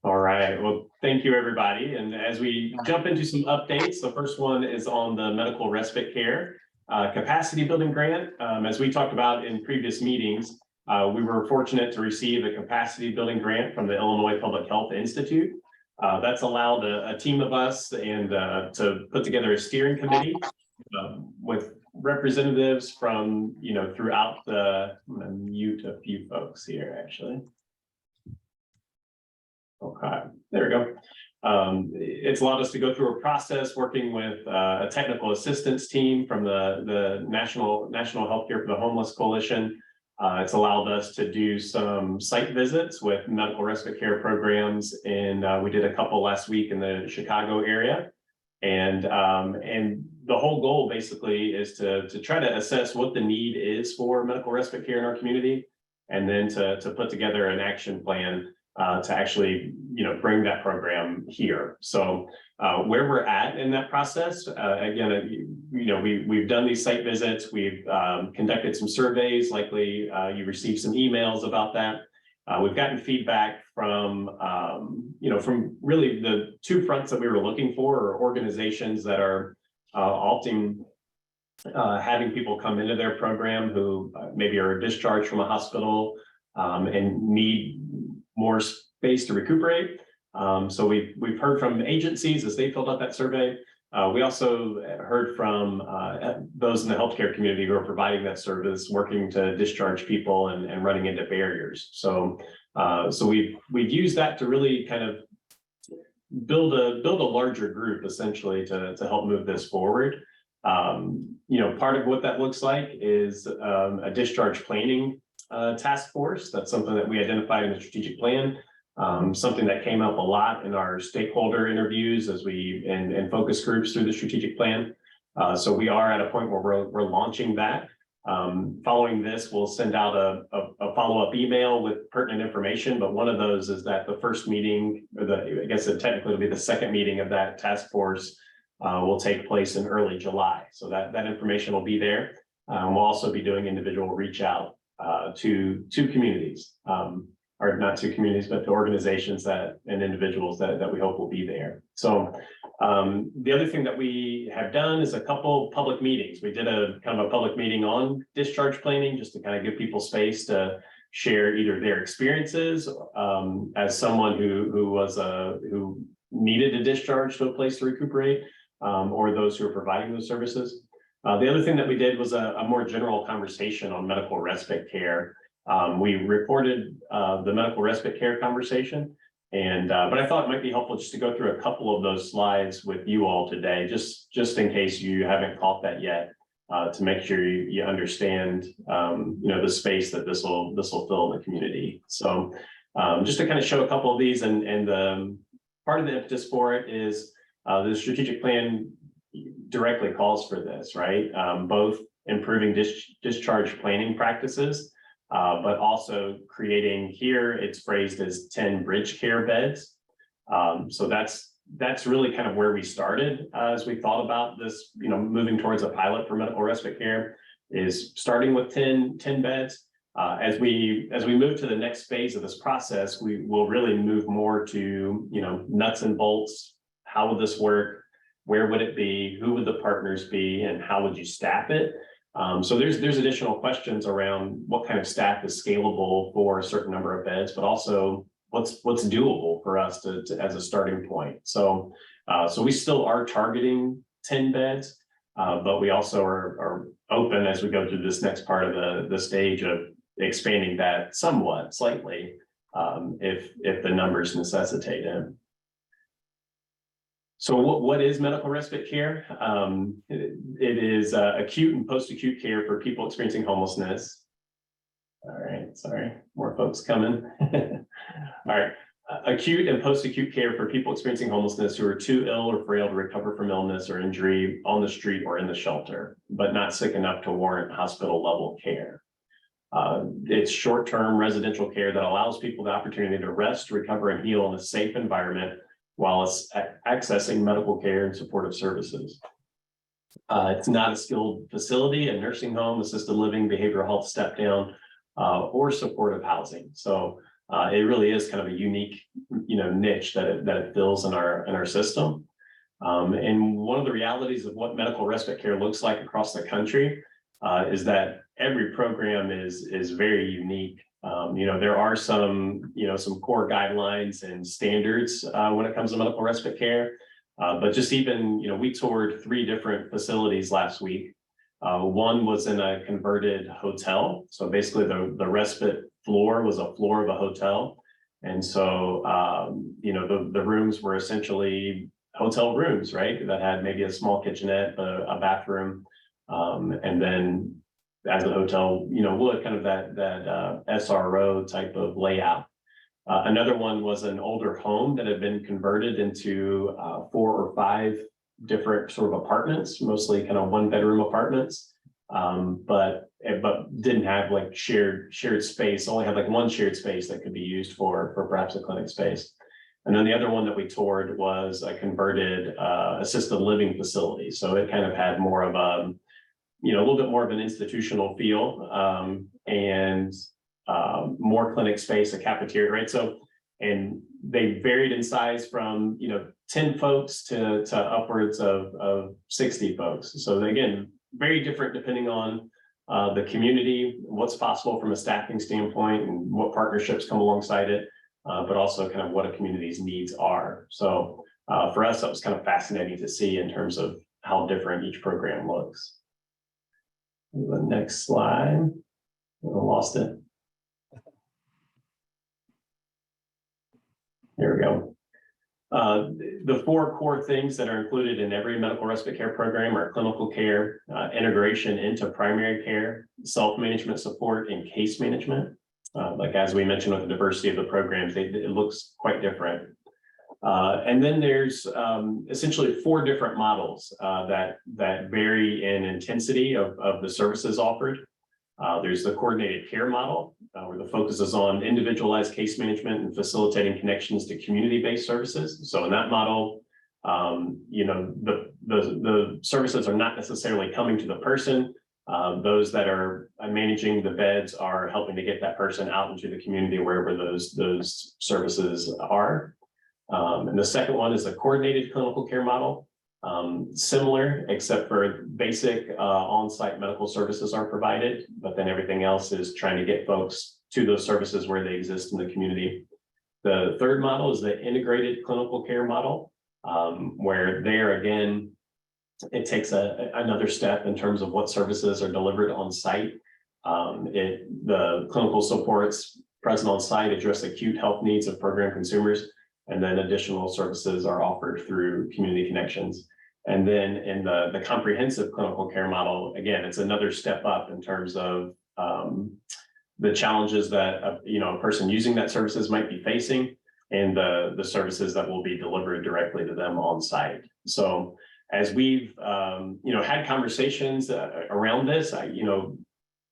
All right, well, thank you, everybody. And as we jump into some updates, the first one is on the medical respite care capacity building grant. As we talked about in previous meetings, we were fortunate to receive a capacity building grant from the Illinois Public Health Institute. That's allowed a team of us and to put together a steering committee with representatives from, throughout the, I'm gonna mute a few folks here, actually. Okay, there we go. It's allowed us to go through a process working with a technical assistance team from the National Healthcare for the Homeless Coalition. It's allowed us to do some site visits with medical respite care programs, and we did a couple last week in the Chicago area. And the whole goal basically is to try to assess what the need is for medical respite care in our community, and then to put together an action plan to actually, bring that program here. So where we're at in that process, again, we've done these site visits, we've conducted some surveys, likely you received some emails about that. We've gotten feedback from, from really the two fronts that we were looking for, or organizations that are opting having people come into their program who maybe are discharged from a hospital and need more space to recuperate. So we've heard from agencies as they filled out that survey. We also heard from those in the healthcare community who are providing that service, working to discharge people and running into barriers. So we've used that to really kind of build a larger group, essentially, to help move this forward. Part of what that looks like is a discharge planning task force. That's something that we identified in the strategic plan, something that came up a lot in our stakeholder interviews and focus groups through the strategic plan. So we are at a point where we're launching that. Following this, we'll send out a follow-up email with pertinent information, but one of those is that the first meeting, or I guess it technically will be the second meeting of that task force, will take place in early July. So that information will be there. We'll also be doing individual reach out to communities, or not to communities, but to organizations and individuals that we hope will be there. So the other thing that we have done is a couple public meetings. We did a kind of a public meeting on discharge planning, just to kind of give people space to share either their experiences as someone who needed a discharge to a place to recuperate, or those who are providing those services. The other thing that we did was a more general conversation on medical respite care. We recorded the medical respite care conversation, but I thought it might be helpful just to go through a couple of those slides with you all today, just in case you haven't caught that yet, to make sure you understand, the space that this will fill in the community. So just to kind of show a couple of these, and part of the impetus for it is the strategic plan directly calls for this, right? Both improving discharge planning practices, but also creating, here it's phrased as 10 bridge care beds. So that's really kind of where we started as we thought about this, moving towards a pilot for medical respite care, is starting with 10 beds. As we move to the next phase of this process, we will really move more to, nuts and bolts. How would this work? Where would it be? Who would the partners be? And how would you staff it? So there's additional questions around what kind of staff is scalable for a certain number of beds, but also what's doable for us to as a starting point. So we still are targeting 10 beds, but we also are open as we go through this next part of the stage of expanding that somewhat slightly, if the numbers necessitate it. So what is medical respite care? It is acute and post-acute care for people experiencing homelessness. All right, sorry, more folks coming. All right, acute and post-acute care for people experiencing homelessness who are too ill or frail to recover from illness or injury on the street or in the shelter, but not sick enough to warrant hospital level care. It's short-term residential care that allows people the opportunity to rest, recover, and heal in a safe environment while it's accessing medical care and supportive services. It's not a skilled facility, a nursing home, assisted living, behavioral health step down, or supportive housing. So it really is kind of a unique, niche that it fills in our system. And one of the realities of what medical respite care looks like across the country is that every program is very unique. There are some core guidelines and standards when it comes to medical respite care. But just even, we toured 3 different facilities last week. One was in a converted hotel. So basically the respite floor was a floor of a hotel. And so, the rooms were essentially hotel rooms, right? That had maybe a small kitchenette, a bathroom. And then as a hotel, would kind of that SRO type of layout. Another one was an older home that had been converted into 4 or 5 different sort of apartments, mostly kind of 1-bedroom apartments, but didn't have like shared space. Only had like one shared space that could be used for perhaps a clinic space. And then the other one that we toured was a converted assisted living facility. So it kind of had more of a little bit more of an institutional feel, and more clinic space, a cafeteria, right? So, and they varied in size from 10 folks to upwards of 60 folks. So again, very different depending on the community, what's possible from a staffing standpoint, and what partnerships come alongside it, but also kind of what a community's needs are. So for us, that was kind of fascinating to see in terms of how different each program looks. The next slide. I lost it. There we go. The 4 core things that are included in every medical respite care program are clinical care, integration into primary care, self-management support, and case management. Like as we mentioned with the diversity of the programs, it looks quite different. And then there's essentially 4 different models that vary in intensity of the services offered. There's the coordinated care model, where the focus is on individualized case management and facilitating connections to community-based services. So in that model, the services are not necessarily coming to the person. Those that are managing the beds are helping to get that person out into the community wherever those services are. And the second one is a coordinated clinical care model. Similar, except for basic on-site medical services are provided, but then everything else is trying to get folks to those services where they exist in the community. The third model is the integrated clinical care model, where there again, it takes another step in terms of what services are delivered on site. The clinical supports present on site address acute health needs of program consumers, and then additional services are offered through community connections. And then in the comprehensive clinical care model, again, it's another step up in terms of the challenges that a person using that services might be facing, and the services that will be delivered directly to them on site. So as we've had conversations around this,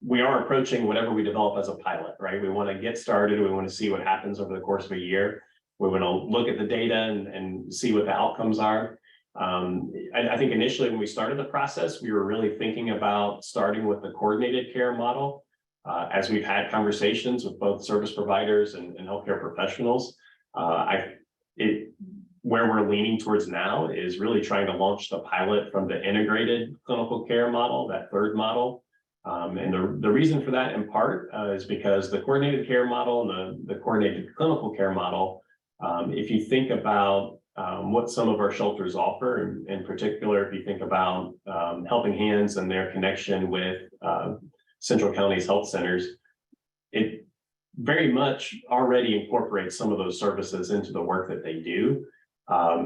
we are approaching whatever we develop as a pilot, right? We want to get started. We want to see what happens over the course of a year. We want to look at the data and see what the outcomes are. I think initially when we started the process, we were really thinking about starting with the coordinated care model. As we've had conversations with both service providers and healthcare professionals, where we're leaning towards now is really trying to launch the pilot from the integrated clinical care model, that third model. And the reason for that in part is because the coordinated care model and the coordinated clinical care model, if you think about what some of our shelters offer, in particular, if you think about Helping Hands and their connection with Central County's health centers, it very much already incorporates some of those services into the work that they do.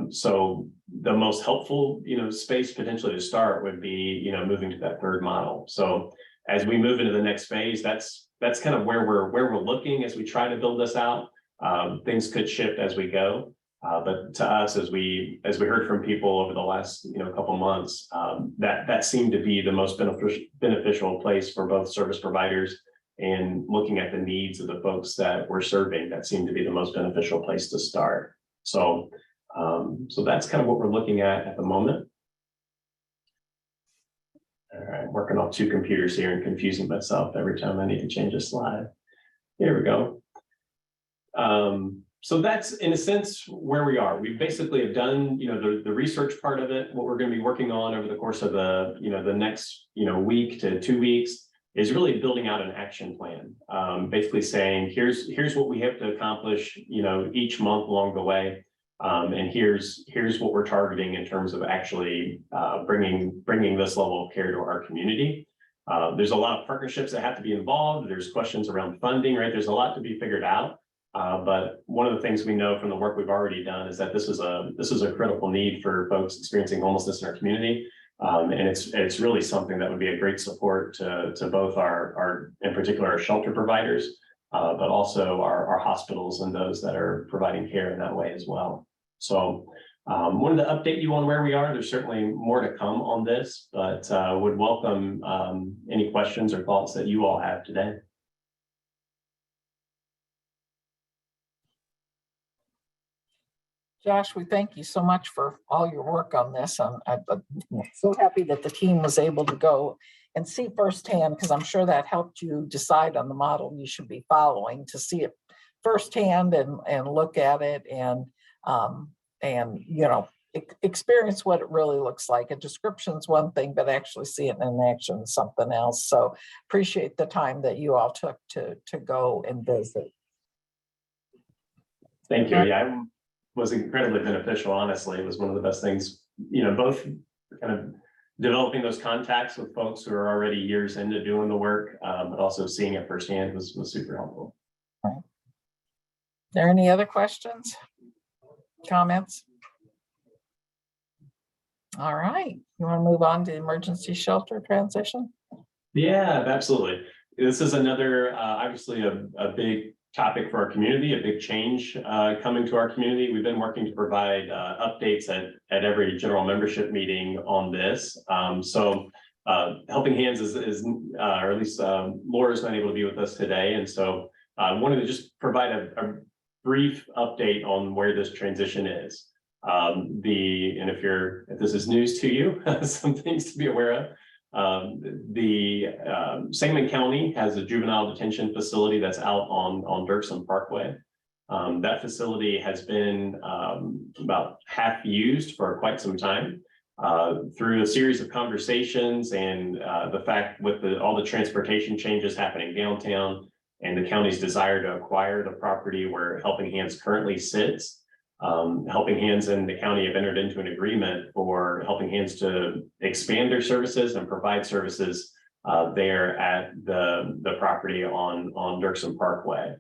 So the most helpful, space potentially to start would be, moving to that third model. So as we move into the next phase, that's kind of where we're looking as we try to build this out. Things could shift as we go. But to us, as we heard from people over the last couple months, that seemed to be the most beneficial place for both service providers, and looking at the needs of the folks that we're serving, that seemed to be the most beneficial place to start. So that's kind of what we're looking at the moment. All right, working off 2 computers here and confusing myself every time I need to change a slide. Here we go. So that's in a sense where we are. We basically have done, the research part of it. What we're going to be working on over the course of the next, week to 2 weeks is really building out an action plan. Basically saying, here's what we have to accomplish, each month along the way. And here's what we're targeting in terms of actually bringing this level of care to our community. There's a lot of partnerships that have to be involved. There's questions around funding, right? There's a lot to be figured out. But one of the things we know from the work we've already done is that this is a critical need for folks experiencing homelessness in our community. And it's really something that would be a great support to both our in particular our shelter providers, but also our hospitals and those that are providing care in that way as well. So wanted to update you on where we are. There's certainly more to come on this, but would welcome any questions or thoughts that you all have today. Josh, we thank you so much for all your work on this. I'm so happy that the team was able to go and see firsthand, because I'm sure that helped you decide on the model you should be following, to see it firsthand and look at it and experience what it really looks like. A description is one thing, but actually see it in action is something else. So appreciate the time that you all took to go and visit. Thank you. Yeah, was incredibly beneficial. Honestly, it was one of the best things, both kind of developing those contacts with folks who are already years into doing the work, but also seeing it firsthand was super helpful. Right. Are there any other questions, comments? All right, you want to move on to emergency shelter transition? Yeah, absolutely. This is another, obviously a big topic for our community, a big change coming to our community. We've been working to provide updates at every general membership meeting on this. So Helping Hands is or at least Laura's not able to be with us today. And so I wanted to just provide a brief update on where this transition is. And if this is news to you, some things to be aware of. Sangamon County has a juvenile detention facility that's out on Dirksen Parkway. That facility has been about half used for quite some time. Through a series of conversations and the fact with all the transportation changes happening downtown and the county's desire to acquire the property where Helping Hands currently sits, Helping Hands and the county have entered into an agreement for Helping Hands to expand their services and provide services there at the property on Dirksen Parkway.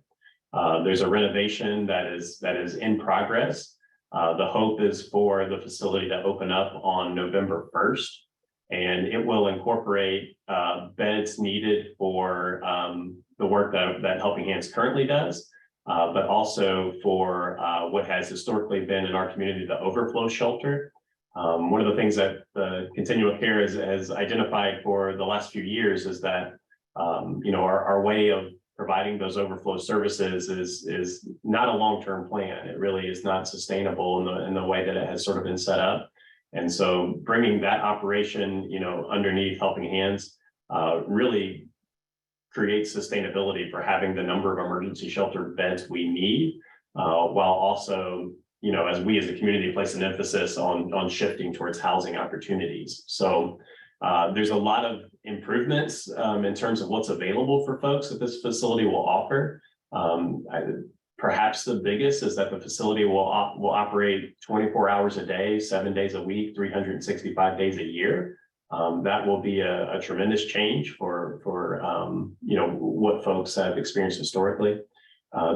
There's a renovation that is in progress. The hope is for the facility to open up on November 1st, and it will incorporate beds needed for the work that Helping Hands currently does. But also for what has historically been in our community, the overflow shelter. One of the things that the Continuum of Care has identified for the last few years is that our way of providing those overflow services is not a long-term plan. It really is not sustainable in the way that it has sort of been set up. And so bringing that operation, underneath Helping Hands really create sustainability for having the number of emergency shelter beds we need, while also, as we as a community place an emphasis on shifting towards housing opportunities. So there's a lot of improvements in terms of what's available for folks that this facility will offer. Perhaps the biggest is that the facility will operate 24 hours a day, 7 days a week, 365 days a year. That will be a tremendous change for what folks have experienced historically.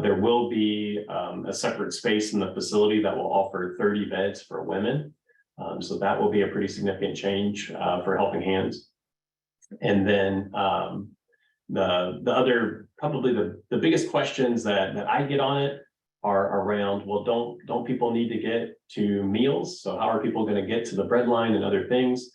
There will be a separate space in the facility that will offer 30 beds for women. So that will be a pretty significant change for Helping Hands. And then the other, probably the biggest questions that I get on it are around, well, don't people need to get to meals? So how are people going to get to the bread line and other things?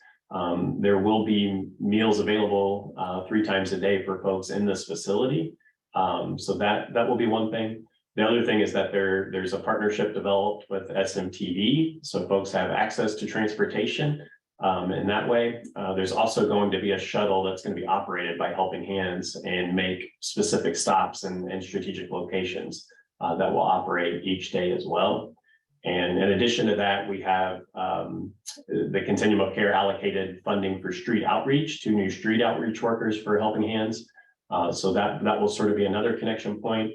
There will be meals available 3 times a day for folks in this facility. So that will be one thing. The other thing is that there's a partnership developed with SMTV, so folks have access to transportation in that way. There's also going to be a shuttle that's going to be operated by Helping Hands and make specific stops and strategic locations. that will operate each day as well. And in addition to that, we have the Continuum of Care allocated funding for street outreach, 2 new street outreach workers for Helping Hands. So that will sort of be another connection point.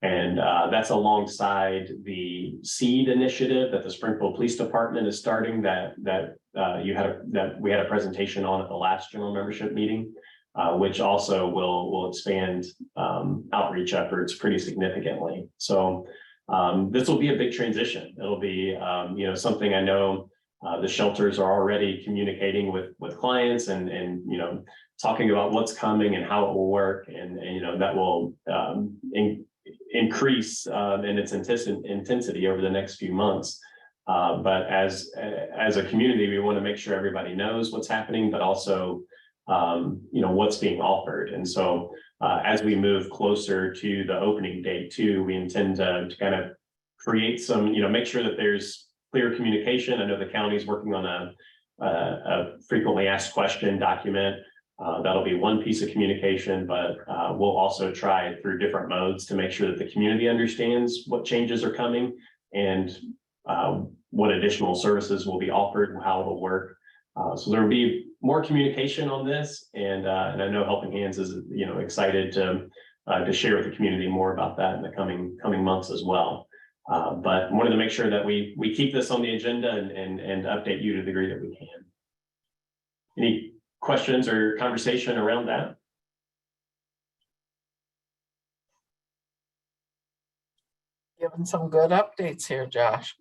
And that's alongside the SEED initiative that the Springfield Police Department is starting that we had a presentation on at the last general membership meeting, which also will expand outreach efforts pretty significantly. So this will be a big transition. It'll be something I know the shelters are already communicating with clients and talking about what's coming and how it will work, and that will increase in its intensity over the next few months. But as a community, we want to make sure everybody knows what's happening, but also what's being offered. And so as we move closer to the opening date too, we intend to kind of create some, make sure that there's clear communication. I know the county is working on a frequently asked question document. That'll be one piece of communication, but we'll also try through different modes to make sure that the community understands what changes are coming and what additional services will be offered and how it'll work. So there will be more communication on this, and I know Helping Hands is excited to share with the community more about that in the coming months as well. But wanted to make sure that we keep this on the agenda and update you to the degree that we can. Any questions or conversation around that? Giving some good updates here, Josh.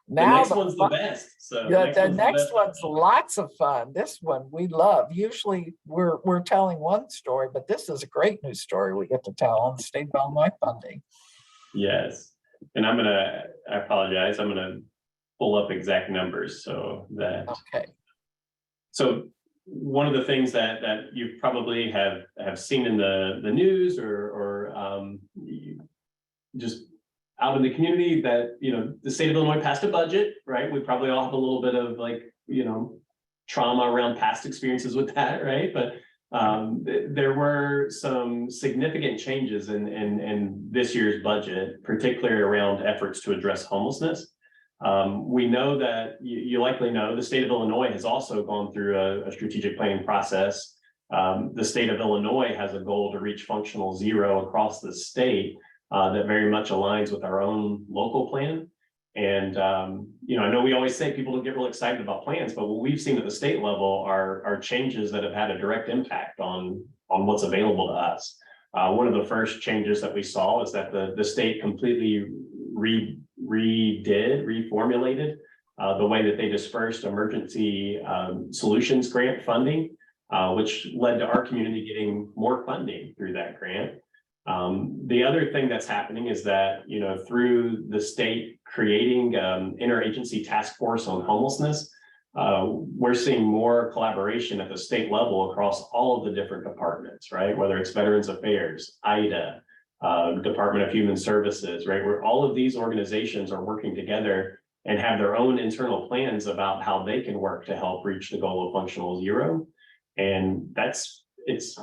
The next one's the best. So the next one's lots of fun. This one we love. Usually we're telling one story, but this is a great news story we get to tell on the state of Illinois funding. Yes, and I apologize. I'm gonna pull up exact numbers so that. Okay. So one of the things that you probably have seen in the news or just out in the community that, the state of Illinois passed a budget, right? We probably all have a little bit of trauma around past experiences with that, right? But there were some significant changes in this year's budget, particularly around efforts to address homelessness. We know that you likely know the state of Illinois has also gone through a strategic planning process. The state of Illinois has a goal to reach functional zero across the state that very much aligns with our own local plan. And, I know we always say people don't get real excited about plans, but what we've seen at the state level are changes that have had a direct impact on what's available to us. One of the first changes that we saw is that the state completely reformulated the way that they dispersed emergency solutions grant funding, which led to our community getting more funding through that grant. The other thing that's happening is that, through the state creating interagency task force on homelessness, we're seeing more collaboration at the state level across all of the different departments, right? Whether it's Veterans Affairs, IDA, Department of Human Services, right? Where all of these organizations are working together and have their own internal plans about how they can work to help reach the goal of functional zero. And it's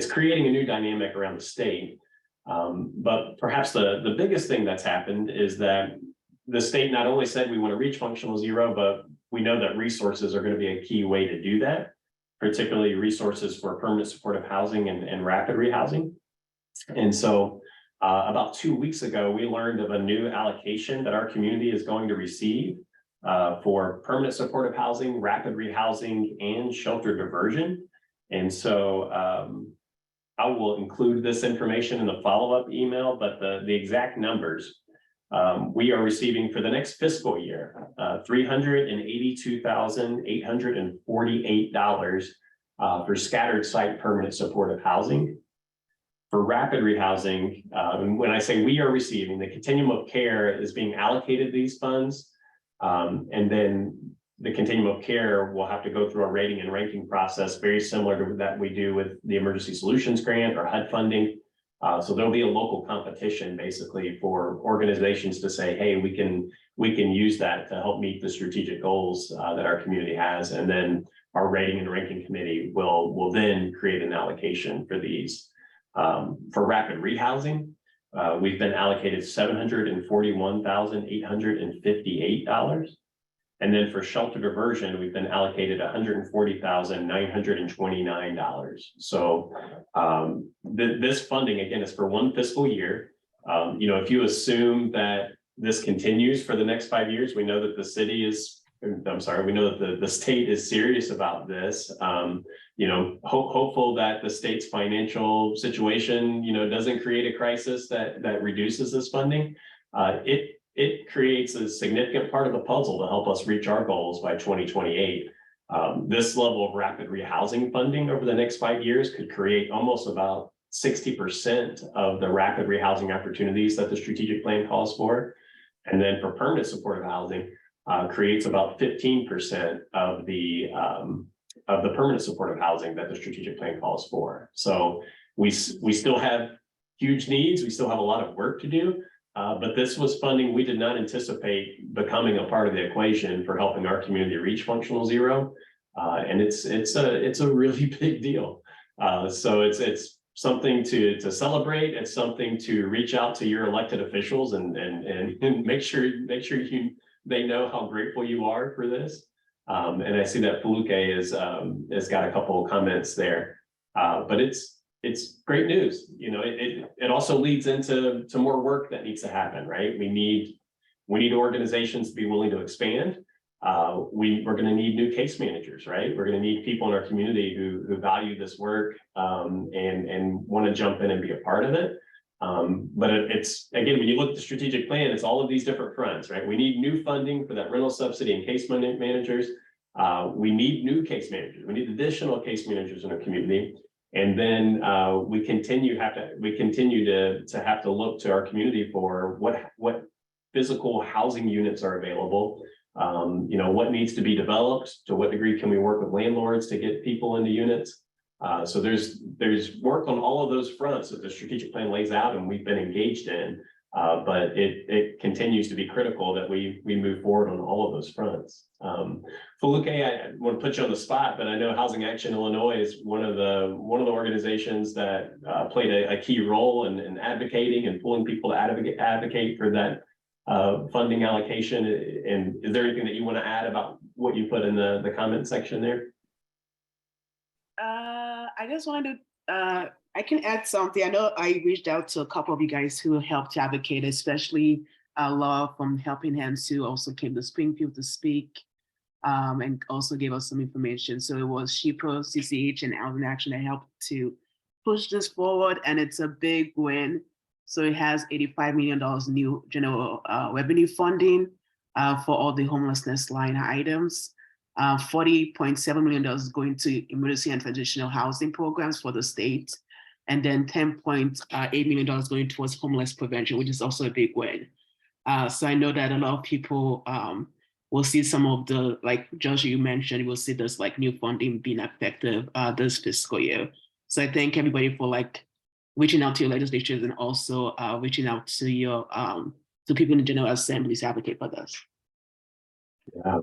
creating a new dynamic around the state. But perhaps the biggest thing that's happened is that the state not only said we want to reach functional zero, but we know that resources are going to be a key way to do that, particularly resources for permanent supportive housing and rapid rehousing. And so about 2 weeks ago, we learned of a new allocation that our community is going to receive for permanent supportive housing, rapid rehousing, and shelter diversion. And so I will include this information in the follow-up email, but the exact numbers we are receiving for the next fiscal year, $382,848 for scattered site permanent supportive housing. For rapid rehousing, and when I say we are receiving, the Continuum of Care is being allocated these funds, and then the Continuum of Care will have to go through a rating and ranking process very similar to that we do with the Emergency Solutions Grant or HUD funding. So there'll be a local competition basically for organizations to say, hey, we can use that to help meet the strategic goals that our community has, and then our rating and ranking committee will then create an allocation for these. For rapid rehousing, we've been allocated $741,858. And then for shelter diversion, we've been allocated $140,929. So this funding, again, is for one fiscal year. If you assume that this continues for the next 5 years, we know that the city is, we know that the state is serious about this. Hopeful that the state's financial situation, doesn't create a crisis that reduces this funding. It creates a significant part of the puzzle to help us reach our goals by 2028. This level of rapid rehousing funding over the next 5 years could create almost about 60% of the rapid rehousing opportunities that the strategic plan calls for. And then for permanent supportive housing, creates about 15% of the permanent supportive housing that the strategic plan calls for. So we still have huge needs. We still have a lot of work to do. But this was funding we did not anticipate becoming a part of the equation for helping our community reach functional zero. And it's a really big deal. So it's something to celebrate. It's something to reach out to your elected officials and make sure they know how grateful you are for this. And I see that Felipe has got a couple of comments there. But it's great news. It also leads into more work that needs to happen, right? We need organizations to be willing to expand. We're going to need new case managers, right? We're going to need people in our community who value this work and want to jump in and be a part of it. But it's, again, when you look at the strategic plan, it's all of these different fronts, right? We need new funding for that rental subsidy and case managers. We need new case managers. We need additional case managers in our community. And then we continue to have to look to our community for what physical housing units are available. What needs to be developed, to what degree can we work with landlords to get people into units. So there's work on all of those fronts that the strategic plan lays out and we've been engaged in, but it continues to be critical that we move forward on all of those fronts. Felipe, I want to put you on the spot, but I know Housing Action Illinois is one of the organizations that played a key role in advocating and pulling people to advocate for that funding allocation. And is there anything that you want to add about what you put in the comment section there? I just wanted to, I can add something. I know I reached out to a couple of you guys who helped advocate, especially Laura from Helping Hands, who also came to Springfield to speak and also gave us some information. So it was HCoC, CCH, and Housing Action that helped to push this forward, and it's a big win. So it has $85 million new general revenue funding for all the homelessness line items. $40.7 million is going to emergency and transitional housing programs for the state. And then $10.8 million going towards homeless prevention, which is also a big win. So I know that a lot of people will see some of the, like Josh, you mentioned, we'll see this like new funding being effective this fiscal year. So I thank everybody for like reaching out to your legislatures and also reaching out to your to people in the General Assembly to advocate for this. Yeah.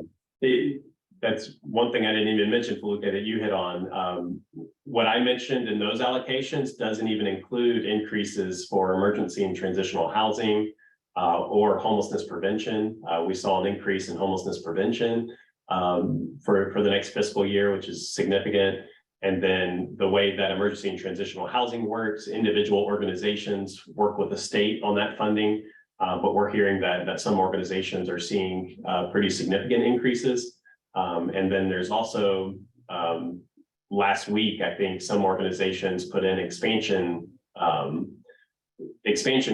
That's one thing I didn't even mention, Felipe, that you hit on. What I mentioned in those allocations doesn't even include increases for emergency and transitional housing or homelessness prevention. We saw an increase in homelessness prevention for the next fiscal year, which is significant. And then the way that emergency and transitional housing works, individual organizations work with the state on that funding. But we're hearing that some organizations are seeing pretty significant increases. And then there's also last week, I think some organizations put in expansion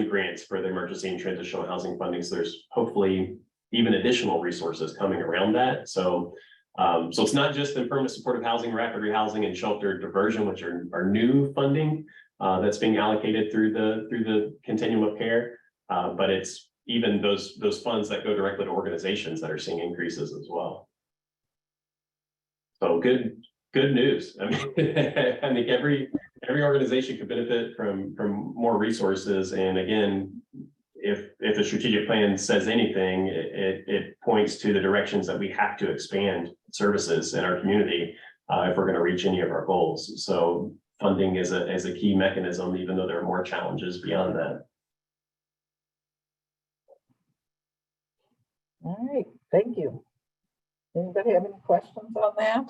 grants for the emergency and transitional housing funding. So there's hopefully even additional resources coming around that. So it's not just the permanent supportive housing, rapid rehousing, and shelter diversion, which are new funding that's being allocated through the continuum of care, but it's even those funds that go directly to organizations that are seeing increases as well. So good news. I mean, I think every organization could benefit from more resources. And again, if the strategic plan says anything, it points to the directions that we have to expand services in our community if we're going to reach any of our goals. So funding is a key mechanism, even though there are more challenges beyond that. All right, thank you. Anybody have any questions on that?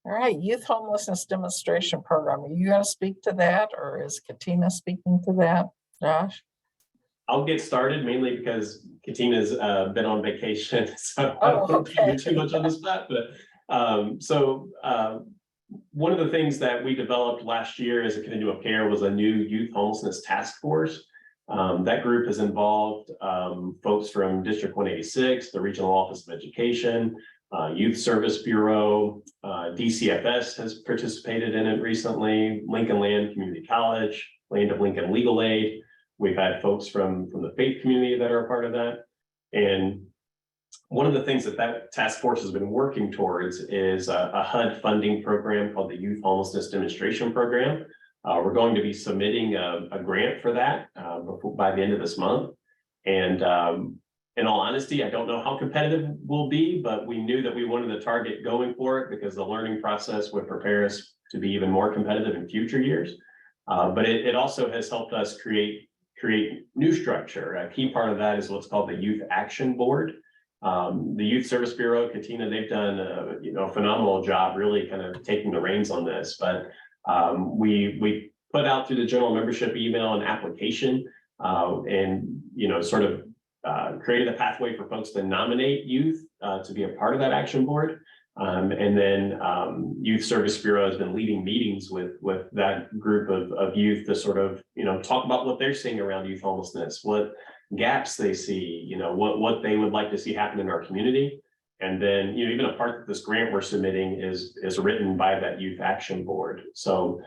All right, Youth Homelessness Demonstration Program. Are you going to speak to that, or is Katina speaking to that, Josh? I'll get started mainly because Katina's been on vacation, so I Oh, don't want to okay. do too much on the spot. But one of the things that we developed last year as a continuum of care was a new youth homelessness task force. That group has involved folks from District 186, the Regional Office of Education, Youth Service Bureau, DCFS has participated in it recently, Lincoln Land Community College, Land of Lincoln Legal Aid. We've had folks from the faith community that are a part of that. And one of the things that task force has been working towards is a HUD funding program called the Youth Homelessness Demonstration Program. We're going to be submitting a grant for that by the end of this month. And in all honesty, I don't know how competitive we'll be, but we knew that we wanted to target going for it because the learning process would prepare us to be even more competitive in future years. But it also has helped us create new structure. A key part of that is what's called the Youth Action Board. The Youth Service Bureau, Katina, they've done a phenomenal job really kind of taking the reins on this. But we put out through the general membership email an application and sort of created a pathway for folks to nominate youth to be a part of that action board. And then Youth Service Bureau has been leading meetings with that group of youth to sort of, talk about what they're seeing around youth homelessness, what gaps they see, what they would like to see happen in our community. And then, even a part that this grant we're submitting is written by that Youth Action Board. So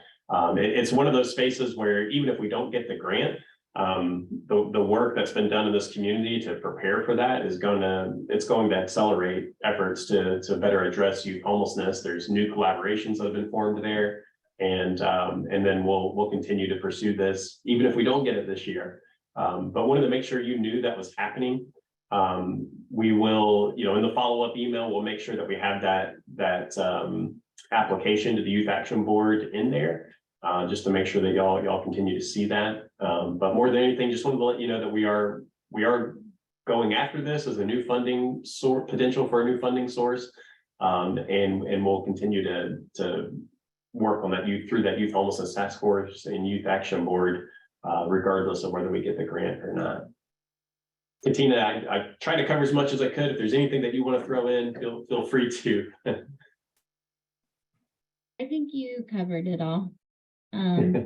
it's one of those spaces where even if we don't get the grant, the work that's been done in this community to prepare for that is going to accelerate efforts to better address youth homelessness. There's new collaborations that have been formed there, and then we'll continue to pursue this even if we don't get it this year. But wanted to make sure you knew that was happening. We will, in the follow-up email, we'll make sure that we have that application to the Youth Action Board in there. Just to make sure that y'all continue to see that. But more than anything, just wanted to let you know that we are going after this as a new funding source, potential for a new funding source. And we'll continue to work on that through that Youth Homelessness Task Force and Youth Action Board, regardless of whether we get the grant or not. Katina, I tried to cover as much as I could. If there's anything that you want to throw in, feel free to. I think you covered it all. I've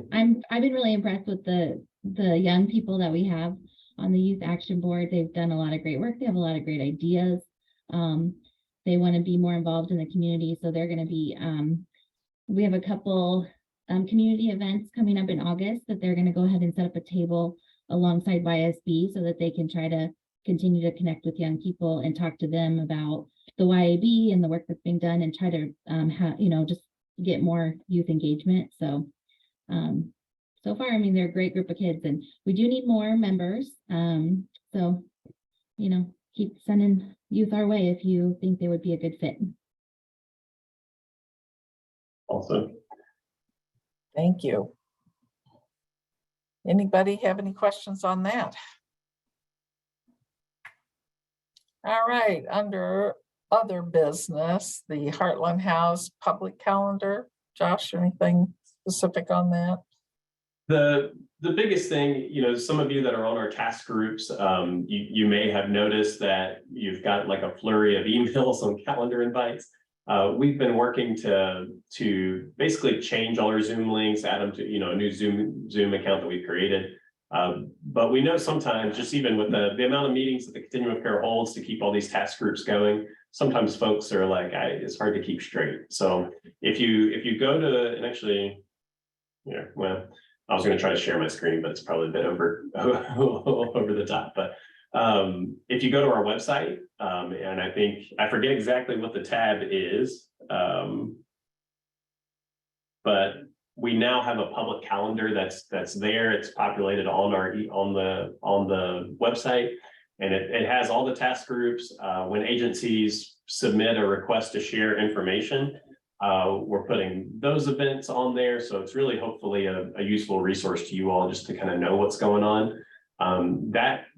been really impressed with the young people that we have on the Youth Action Board. They've done a lot of great work. They have a lot of great ideas. They want to be more involved in the community. So they're going to be, we have a couple community events coming up in August that they're going to go ahead and set up a table alongside YSB so that they can try to continue to connect with young people and talk to them about the YAB and the work that's being done and try to just get more youth engagement. So so far, I mean, they're a great group of kids and we do need more members. So, keep sending youth our way if you think they would be a good fit. Awesome. Thank you. Anybody have any questions on that? All right, under other business, the Heartland House public calendar. Josh, anything specific on that? The biggest thing, some of you that are on our task groups, you may have noticed that you've got like a flurry of emails on calendar invites. We've been working to basically change all our Zoom links, add them to a new Zoom account that we've created. But we know sometimes, just even with the amount of meetings that the continuum of care holds to keep all these task groups going, sometimes folks are like, it's hard to keep straight. So if you go to, and actually, well, I was going to try to share my screen, but it's probably a bit over the top. But if you go to our website, and I forget exactly what the tab is, but we now have a public calendar that's there. It's populated on the website, and it has all the task groups. When agencies submit a request to share information, we're putting those events on there. So it's really hopefully a useful resource to you all just to kind of know what's going on.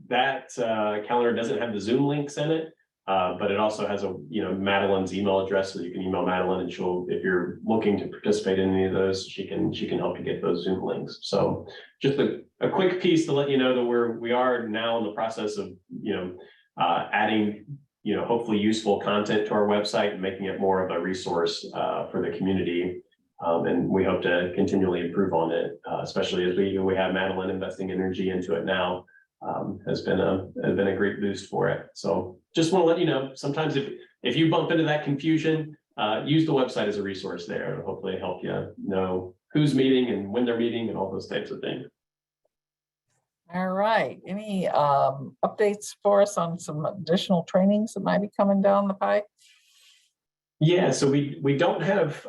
that calendar doesn't have the Zoom links in it. But it also has Madeline's email address, so you can email Madeline and she'll, if you're looking to participate in any of those, she can help you get those Zoom links. So just a quick piece to let you know that we are now in the process of, adding, hopefully useful content to our website and making it more of a resource for the community. And we hope to continually improve on it, especially as we have Madeline investing energy into it now. Has been a great boost for it. So just want to let you know, sometimes if you bump into that confusion, use the website as a resource there. It'll hopefully help you know who's meeting and when they're meeting and all those types of things. All right. Any updates for us on some additional trainings that might be coming down the pipe? Yeah, so we don't have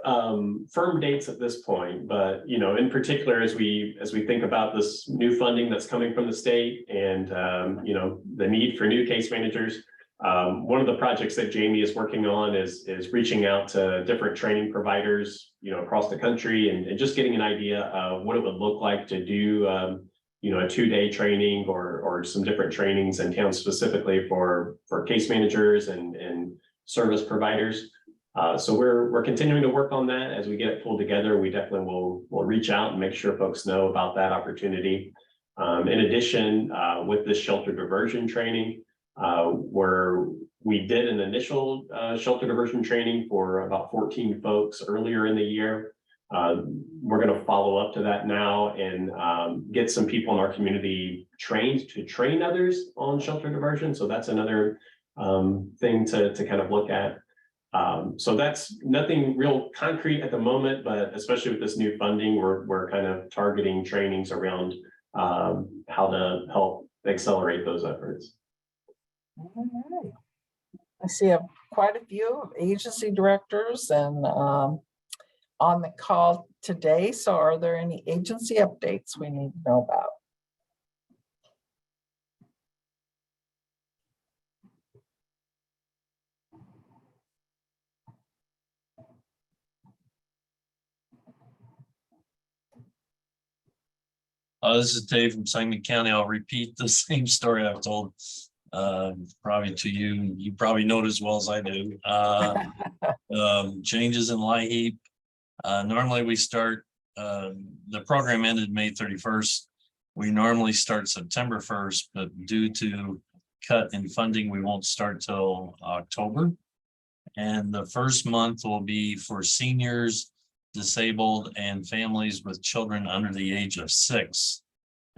firm dates at this point, but in particular, as we think about this new funding that's coming from the state and the need for new case managers, one of the projects that Jamie is working on is reaching out to different training providers across the country and just getting an idea of what it would look like to do a 2-day training or some different trainings in town specifically for case managers and service providers. So we're continuing to work on that. As we get it pulled together, we definitely will reach out and make sure folks know about that opportunity. In addition, with this shelter diversion training, where we did an initial shelter diversion training for about 14 folks earlier in the year. We're going to follow up to that now and get some people in our community trained to train others on shelter diversion. So that's another thing to kind of look at. So that's nothing real concrete at the moment, but especially with this new funding, we're kind of targeting trainings around how to help accelerate those efforts. All right. I see quite a few agency directors and on the call today. So are there any agency updates we need to know about? This is Dave from Sangamon County. I'll repeat the same story I've told probably to you. You probably know it as well as I do. Changes in LIHEAP. Normally we start, the program ended May 31st. We normally start September 1st, but due to cut in funding, we won't start till October. And the first month will be for seniors, disabled, and families with children under the age of 6.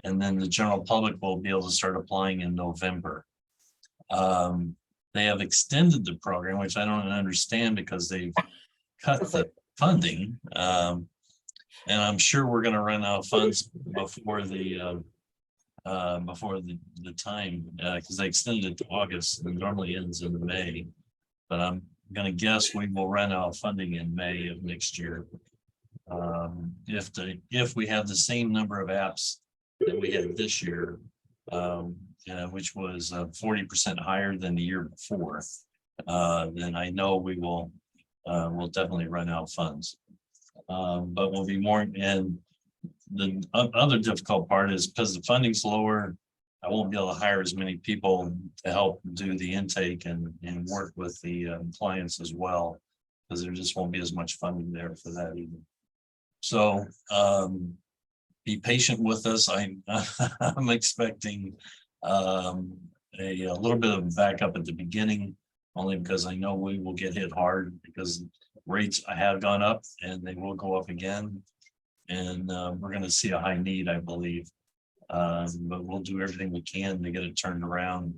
And then the general public will be able to start applying in November. They have extended the program, which I don't understand because they've cut the funding. And I'm sure we're going to run out of funds before the time, because they extended it to August and normally ends in May. But I'm going to guess we will run out of funding in May of next year. If we have the same number of apps that we had this year, which was 40% higher than the year before, then I know we'll definitely run out of funds. But we'll be more, and the other difficult part is because the funding's lower, I won't be able to hire as many people to help do the intake and work with the clients as well, because there just won't be as much funding there for that either. So be patient with us. I'm expecting a little bit of backup at the beginning, only because I know we will get hit hard because rates have gone up and they will go up again. And we're going to see a high need, I believe. But we'll do everything we can to get it turned around.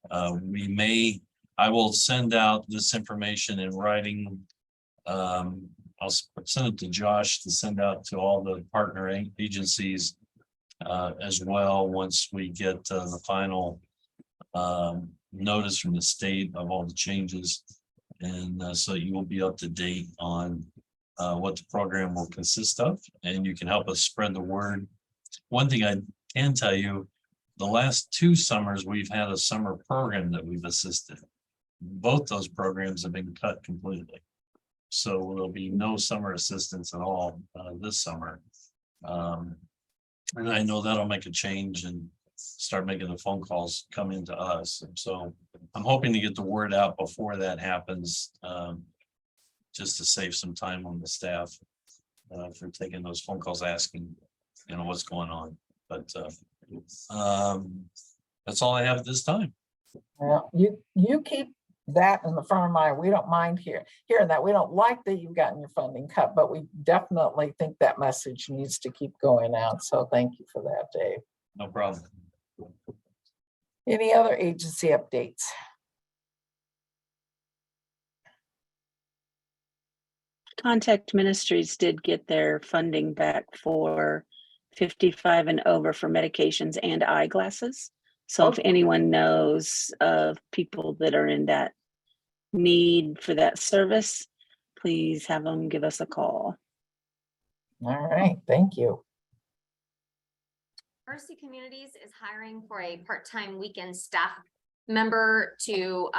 I will send out this information in writing. I'll send it to Josh to send out to all the partner agencies as well once we get the final notice from the state of all the changes. And so you will be up to date on what the program will consist of, and you can help us spread the word. One thing I can tell you, the last 2 summers, we've had a summer program that we've assisted. Both those programs have been cut completely. So there'll be no summer assistance at all this summer. And I know that'll make a change, and start making the phone calls come into us. And so I'm hoping to get the word out before that happens, just to save some time on the staff for taking those phone calls, asking, what's going on. But that's all I have at this time. Well, you keep that in the front of mind. We don't mind hearing that. We don't like that you've gotten your funding cut, but we definitely think that message needs to keep going out. So thank you for that, Dave. No problem. Any other agency updates? Contact Ministries did get their funding back for 55 and over for medications and eyeglasses. So if anyone knows of people that are in that need for that service, please have them give us a call. All right, thank you. Mercy Communities is hiring for a part-time weekend staff member to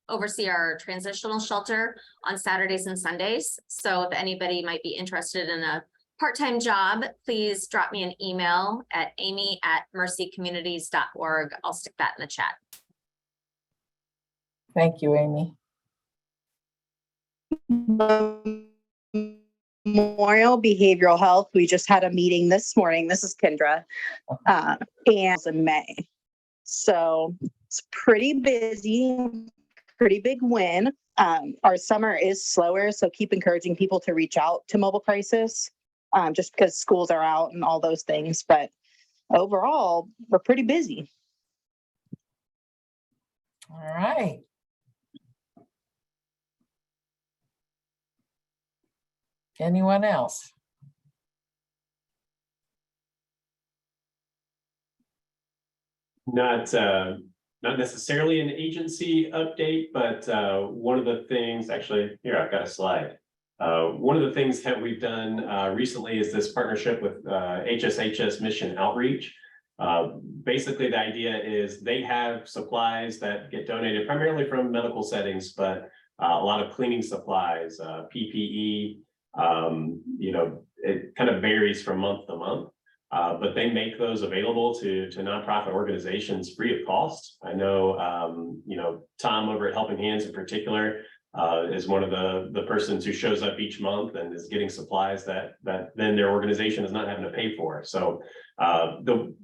oversee our transitional shelter on Saturdays and Sundays. So if anybody might be interested in a part-time job, please drop me an email at amy@mercycommunities.org. I'll stick that in the chat. Thank you, Amy. Memorial Behavioral Health. We just had a meeting this morning. This is Kendra, and in May. So it's pretty busy, pretty big win. Our summer is slower, so keep encouraging people to reach out to Mobile Crisis, just because schools are out and all those things. But overall, we're pretty busy. All right. Anyone else? Not necessarily an agency update, but one of the things, actually, here, I've got a slide. One of the things that we've done recently is this partnership with HCoC Mission Outreach. Basically, the idea is they have supplies that get donated primarily from medical settings, but a lot of cleaning supplies, PPE, it kind of varies from month to month. But they make those available to nonprofit organizations free of cost. I know, Tom over at Helping Hands in particular is one of the persons who shows up each month and is getting supplies that then their organization is not having to pay for. So the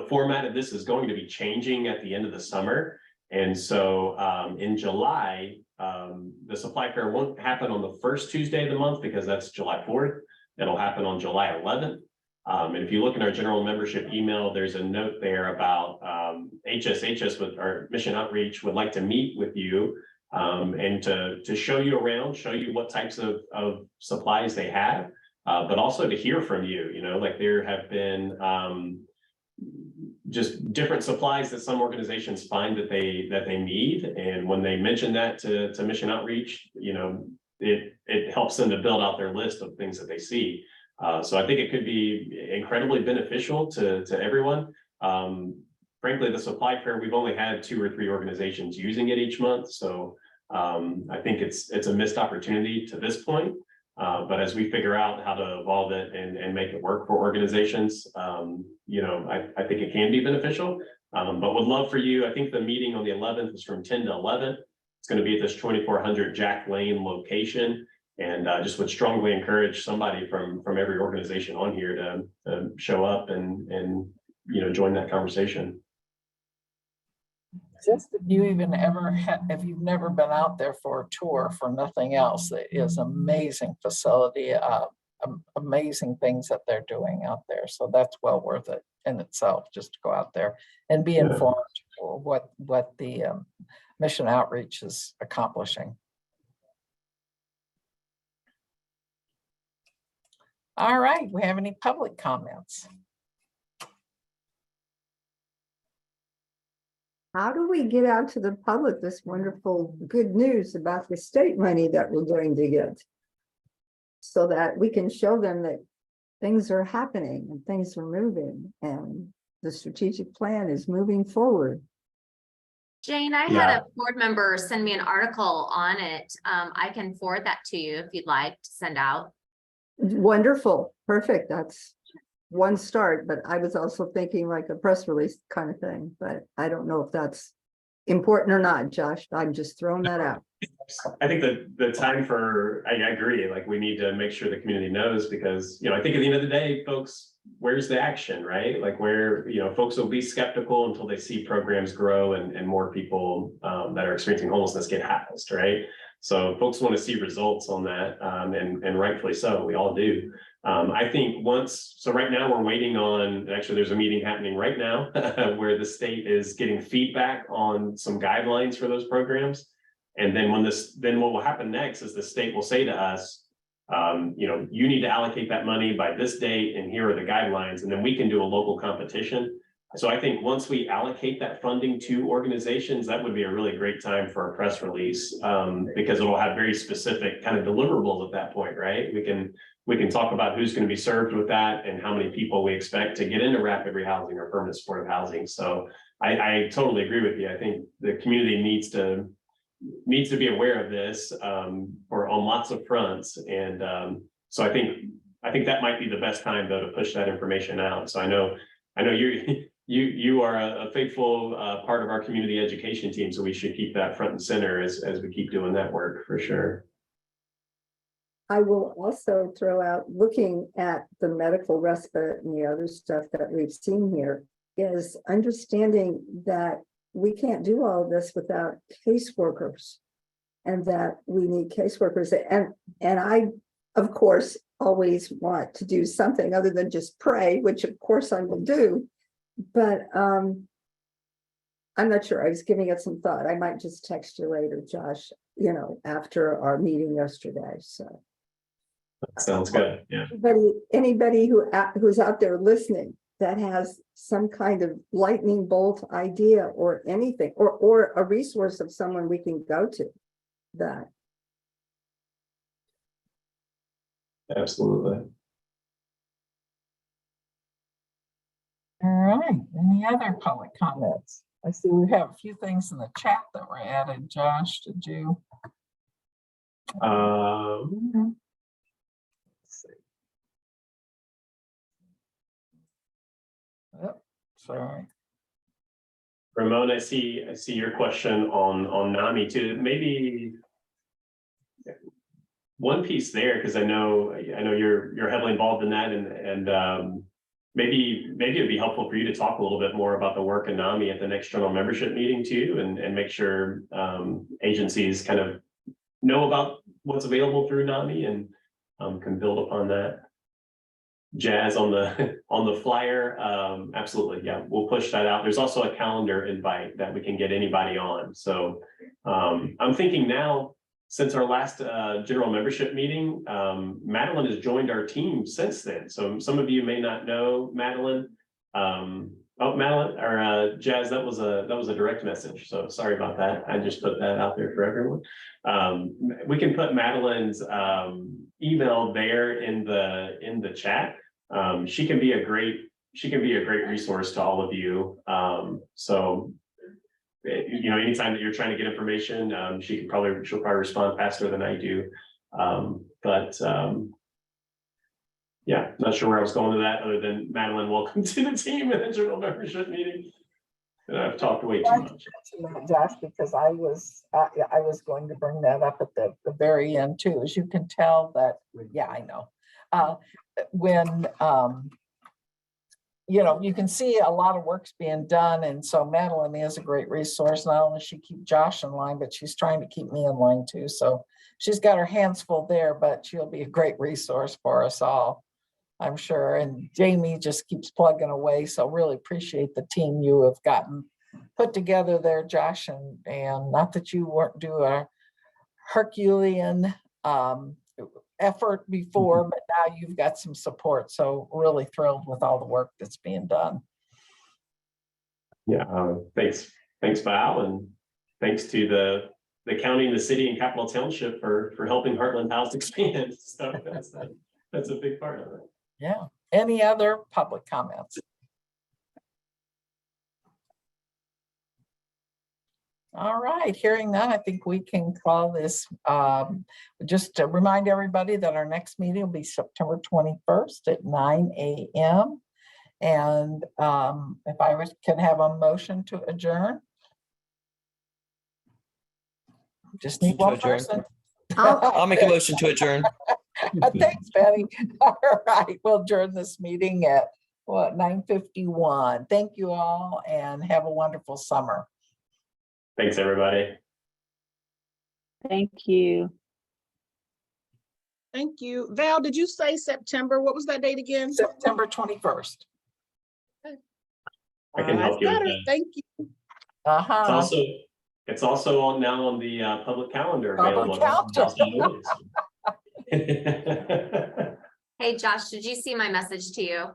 format of this is going to be changing at the end of the summer. And so in July, the supply fair won't happen on the first Tuesday of the month because that's July 4th. It'll happen on July 11th. And if you look in our general membership email, there's a note there about HCoC with our Mission Outreach would like to meet with you and to show you around, show you what types of supplies they have, but also to hear from you. Like there have been just different supplies that some organizations find that they need, and when they mention that to Mission Outreach, it helps them to build out their list of things that they see. So I think it could be incredibly beneficial to everyone. Frankly, the supply fair, we've only had 2 or 3 organizations using it each month, so I think it's a missed opportunity to this point. But as we figure out how to evolve it and make it work for organizations, I think it can be beneficial. But would love for you, I think the meeting on the 11th is from 10 to 11. It's going to be at this 2400 Jack Lane location. And just would strongly encourage somebody from every organization on here to show up and join that conversation. Just if you even if you've never been out there for a tour for nothing else, it is amazing facility, amazing things that they're doing out there. So that's well worth it in itself, just to go out there and be informed for what the Mission Outreach is accomplishing. All right, we have any public comments? How do we get out to the public this wonderful good news about the state money that we're going to get? So that we can show them that things are happening and things are moving and the strategic plan is moving forward. Jane, I had a board member send me an article on it. I can forward that to you if you'd like to send out. Wonderful, perfect. That's one start, but I was also thinking like a press release kind of thing, but I don't know if that's important or not, Josh. I'm just throwing that out. I think that the time for, I agree, like we need to make sure the community knows because, I think at the end of the day, folks, where's the action, right? Like where, folks will be skeptical until they see programs grow and more people that are experiencing homelessness get housed, right? So folks want to see results on that and rightfully so, we all do. I think so right now we're waiting on, actually there's a meeting happening right now where the state is getting feedback on some guidelines for those programs. And then then what will happen next is the state will say to us, you need to allocate that money by this date and here are the guidelines, and then we can do a local competition. So I think once we allocate that funding to organizations, that would be a really great time for a press release because it'll have very specific kind of deliverables at that point, right? We can talk about who's going to be served with that and how many people we expect to get into rapid rehousing or permanent supportive housing. So I totally agree with you. I think the community needs to be aware of this or on lots of fronts. And so I think that might be the best time though to push that information out. So I know you are a faithful part of our community education team, so we should keep that front and center as we keep doing that work for sure. I will also throw out, looking at the medical respite and the other stuff that we've seen here, is understanding that we can't do all of this without caseworkers and that we need caseworkers. And I, of course, always want to do something other than just pray, which of course I will do. But I'm not sure. I was giving it some thought. I might just text you later, Josh, after our meeting yesterday. So Sounds good. Yeah. Anybody who's out there listening that has some kind of lightning bolt idea or anything, or a resource of someone we can go to, that. Absolutely. All right, any other public comments? I see we have a few things in the chat that were added. Josh, did you? Let's see. Oh, sorry. Ramon, I see your question on NAMI too. Maybe one piece there, because I know you're heavily involved in that, and maybe it'd be helpful for you to talk a little bit more about the work in NAMI at the next general membership meeting too, and make sure agencies kind of know about what's available through NAMI and can build upon that. Jazz on the flyer, absolutely, yeah, we'll push that out. There's also a calendar invite that we can get anybody on. So I'm thinking now, since our last general membership meeting, Madeline has joined our team since then. So some of you may not know Madeline. Madeline or Jazz, that was a direct message. So sorry about that. I just put that out there for everyone. We can put Madeline's email there in the chat. She can be a great resource to all of you. So anytime that you're trying to get information, she'll probably respond faster than I do. Yeah, not sure where I was going with that, other than Madeline, welcome to the team at the general membership meeting. And I've talked way too much. Josh, because I was going to bring that up at the very end too. As you can tell that, yeah, I know. When you can see a lot of work's being done, and so Madeline is a great resource. Not only does she keep Josh in line, but she's trying to keep me in line too. So she's got her hands full there, but she'll be a great resource for us all, I'm sure. And Jamie just keeps plugging away. So really appreciate the team you have gotten put together there, Josh. And not that you weren't doing a Herculean effort before, but now you've got some support. So really thrilled with all the work that's being done. Yeah, thanks, Val, and thanks to the county, the city, and Capital Township for helping Heartland House expand. So that's a big part of it. Yeah. Any other public comments? All right, hearing none, I think we can call this, just to remind everybody that our next meeting will be September 21st at 9 a.m. And if I can have a motion to adjourn. Just need To one adjourn. person. I'll make a motion to adjourn. Thanks, Betty. All right, we'll adjourn this meeting at what, 9:51. Thank you all and have a wonderful summer. Thanks, everybody. Thank you. Thank you. Val, did you say September? What was that date again? September 21st. I can help you with Better. that. Thank you. Uh-huh. It's also on now on the public calendar Public available. Hey, Josh, did you see my message to you?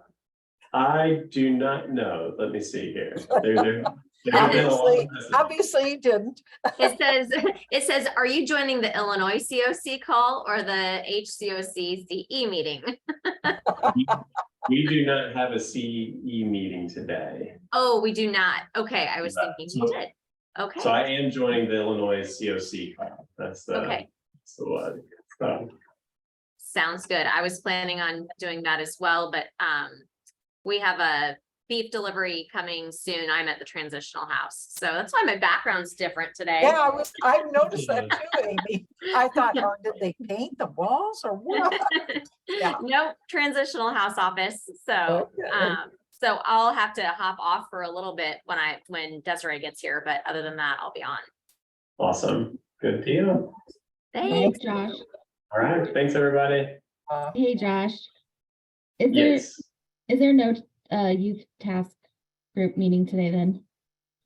I do not know. Let me see here. There have been a lot of messages. Obviously you didn't. It says, are you joining the Illinois COC call or the HCoC CE meeting? We do not have a CE meeting today. Oh, we do not. Okay, I was No. thinking we did. Okay, So I am joining the Illinois COC call. That's the, okay, that's the one. So, sounds good. I was planning on doing that as well, but we have a beef delivery coming soon. I'm at the transitional house, so that's why my background's different today. Yeah, I noticed that too, Amy. I thought, oh, did they paint the walls or what? Yeah. No, transitional house office. So Okay. so I'll have to hop off for a little bit when Desiree gets here, but other than that, I'll be on. awesome. Good deal. Thanks. Thanks, Josh. All right. Thanks, everybody. Hey, Josh. Is Yes. there no youth task group meeting today then?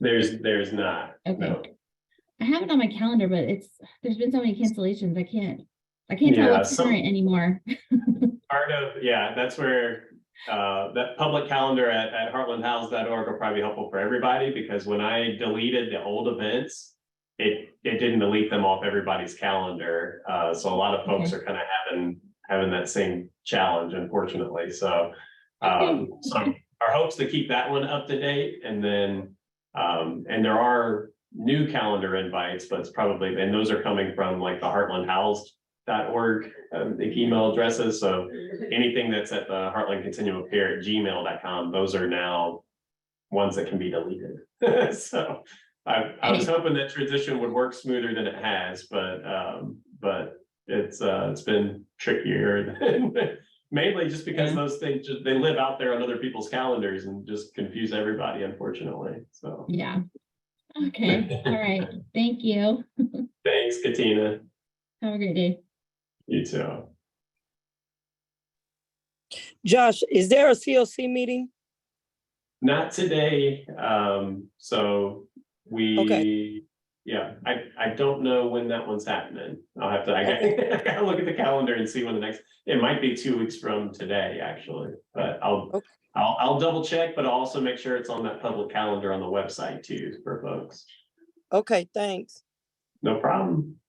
There's not. Okay. No. I have it on my calendar, but there's been so many cancellations. I can't tell Yeah, what's current anymore. Part of, yeah, that's where that public calendar at heartlandhouse.org will probably be helpful for everybody, because when I deleted the old events, it didn't delete them off everybody's calendar. So a lot of folks are kind of having that same challenge, unfortunately. So so our hopes to keep that one up to date, and then and there are new calendar invites, but it's probably, and those are coming from like the heartlandhouse.org email addresses. So anything that's at the Heartland Continuum of Care at gmail.com, those are now ones that can be deleted. So I was hoping that transition would work smoother than it has, but it's been trickier than mainly just because those things they live out there on other people's calendars and just confuse everybody, unfortunately. So Yeah. Okay. All right. Thank you. thanks, Katina. Have a great day. You too. Josh, is there a COC meeting? Not today. So we, Okay. yeah, I don't know when that one's happening. I gotta look at the calendar and see when the next, it might be 2 weeks from today, actually, but I'll double check, but I'll also make sure it's on that public calendar on the website too for folks. Okay, thanks. No problem.